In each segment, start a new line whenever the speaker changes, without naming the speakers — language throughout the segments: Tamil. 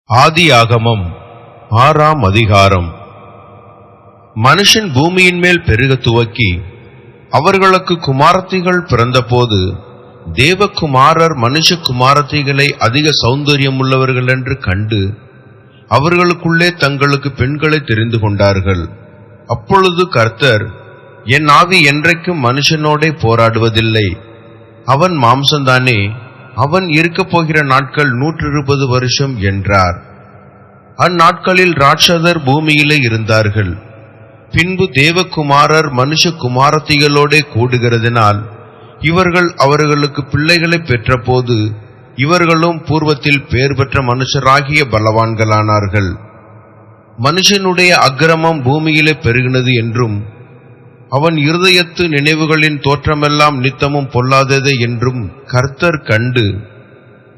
ஆதியாகமம் 6ஆம் அதிகாரம். மனுஷன் பூமியின் மேல் பெருக துவக்கி அவர்களுக்கு குமாரத்திகள் பிறந்தபோது தேவகுமாரர் மனுஷகுமாரத்திகளை அதிக சௌந்தரியம் உள்ளவர்கள் என்று கண்டு அவர்களுக்குள்ளே தங்களுக்கு பெண்களை தெரிந்து கொண்டார்கள். அப்பொழுது கர்த்தர், என் ஆவி என்றைக்கும் மனுஷனோடே போராடுவதில்லை, அவன் மாம்சந்தானே, அவன் இருக்கப் போகிற நாட்கள் 120 வருஷம் என்றார். அந்நாட்களில் ராட்சதர் பூமியிலே இருந்தார்கள். பின்பு தேவகுமாரர் மனுஷகுமாரத்திகளோடே கூடுகிறதினால் இவர்கள் அவர்களுக்கு பிள்ளைகளை பெற்றபோது இவர்களும் பூர்வத்தில் பேர் பெற்ற மனுஷராகிய பலவான்களானார்கள். மனுஷனுடைய அக்கிரமம் பூமியிலே பெருகினது என்றும் அவன் இருதயத்து நினைவுகளின் தோற்றமெல்லாம் நித்தமும் பொல்லாதது என்றும் கர்த்தர் கண்டு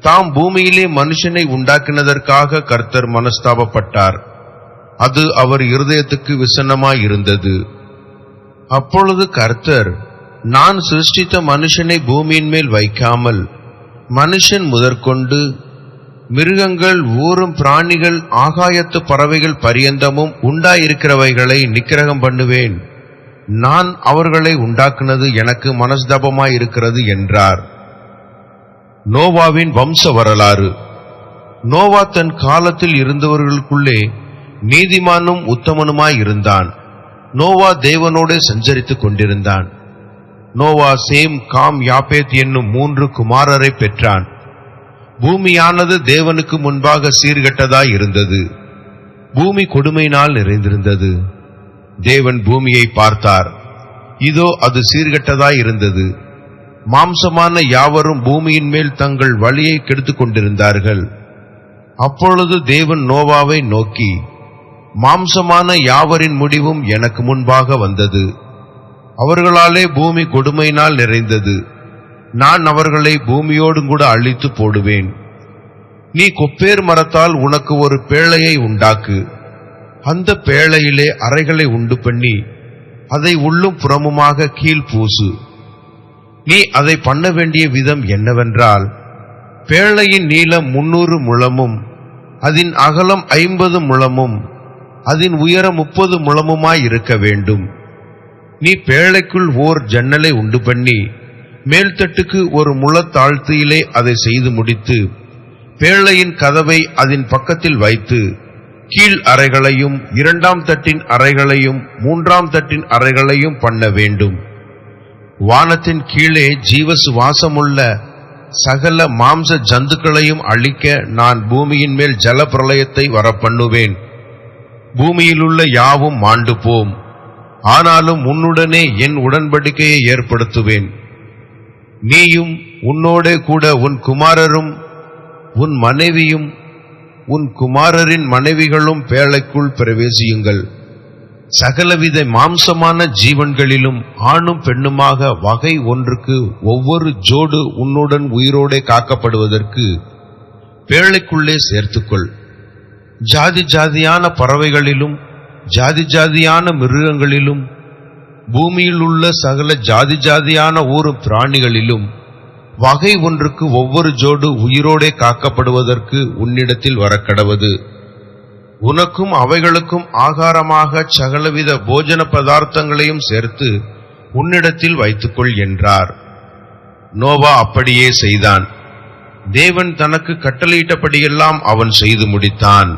தாம் பூமியிலே மனுஷனை உண்டாக்கினதற்காக கர்த்தர் மனஸ்தாபப்பட்டார். அது அவர் இருதயத்துக்கு விசனமாயிருந்தது. அப்பொழுது கர்த்தர், நான் சிருஷ்டித்த மனுஷனை பூமியின் மேல் வைக்காமல் மனுஷன் முதற்கொண்டு மிருகங்கள், ஊரும் பிராணிகள், ஆகாயத்து பறவைகள் பரியந்தமும் உண்டாயிருக்கிறவைகளை நிக்கிரகம் பண்ணுவேன். நான் அவர்களை உண்டாக்குனது எனக்கு மனஸ்தாபமாயிருக்கிறது என்றார். நோவாவின் வம்ச வரலாறு. நோவா தன் காலத்தில் இருந்தவர்களுக்குள்ளே நீதிமானும் உத்தமனுமாயிருந்தான். நோவா தேவனோடு சஞ்சரித்துக் கொண்டிருந்தான். நோவா சேம், காம், யாப்பேத் என்னும் 3 குமாரரை பெற்றான். பூமியானது தேவனுக்கு முன்பாக சீர்கெட்டதாய் இருந்தது. பூமி கொடுமையினால் நிறைந்திருந்தது. தேவன் பூமியை பார்த்தார், இதோ அது சீர்கெட்டதாய் இருந்தது. மாம்சமான யாவரும் பூமியின் மேல் தங்கள் வழியை கெடுத்துக் கொண்டிருந்தார்கள். அப்பொழுது தேவன் நோவாவை நோக்கி, மாம்சமான யாவரின் முடிவும் எனக்கு முன்பாக வந்தது. அவர்களாலே பூமி கொடுமையினால் நிறைந்தது. நான் அவர்களை பூமியோடு கூட அழித்து போடுவேன். நீ கொப்பேர் மரத்தால் உனக்கு ஒரு பேழையை உண்டாக்கு. அந்த பேழையிலே அறைகளை உண்டு பண்ணி அதை உள்ளும் புறமுமாக கீழ் பூசு. நீ அதை பண்ண வேண்டிய விதம் என்னவென்றால், பேழையின் நீளம் 300 முழமும் அதன் அகலம் 50 முழமும் அதன் உயரம் 30 முழமுமாய் இருக்க வேண்டும். நீ பேழைக்குள் ஓர் ஜன்னலை உண்டு பண்ணி மேல்தட்டுக்கு ஒரு முழ தாழ்த்தியிலே அதை செய்து முடித்து பேழையின் கதவை அதன் பக்கத்தில் வைத்து கீழ் அறைகளையும் 2ஆம் தட்டின் அறைகளையும் 3ஆம் தட்டின் அறைகளையும் பண்ண வேண்டும். வானத்தின் கீழே ஜீவ சுவாசமுள்ள சகல மாம்ச ஜந்துக்களையும் அழிக்க நான் பூமியின் மேல் ஜல பிரளயத்தை வரப்பண்ணுவேன். பூமியிலுள்ள யாவும் மாண்டு போம். ஆனாலும் உன்னுடனே என் உடன்படிக்கையை ஏற்படுத்துவேன். நீயும் உன்னோடே கூட உன் குமாரரும் உன் மனைவியும் உன் குமாரரின் மனைவிகளும் பேழைக்குள் பிரவேசியுங்கள். சகலவித மாம்சமான ஜீவன்களிலும் ஆணும் பெண்ணுமாக வகை ஒன்றுக்கு ஒவ்வொரு ஜோடு உன்னுடன் உயிரோடே காக்கப்படுவதற்கு பேழைக்குள்ளே சேர்த்துக்கொள். ஜாதி ஜாதியான பறவைகளிலும் ஜாதி ஜாதியான மிருகங்களிலும் பூமியில் உள்ள சகல ஜாதி ஜாதியான ஊரும் பிராணிகளிலும் வகை ஒன்றுக்கு ஒவ்வொரு ஜோடு உயிரோடே காக்கப்படுவதற்கு உன்னிடத்தில் வரக்கடவது. உனக்கும் அவைகளுக்கும் ஆகாரமாக சகலவித போஜன பதார்த்தங்களையும் சேர்த்து உன்னிடத்தில் வைத்துக்கொள் என்றார். நோவா அப்படியே செய்தான். தேவன் தனக்கு கட்டளையிட்டபடியெல்லாம் அவன் செய்து முடித்தான்.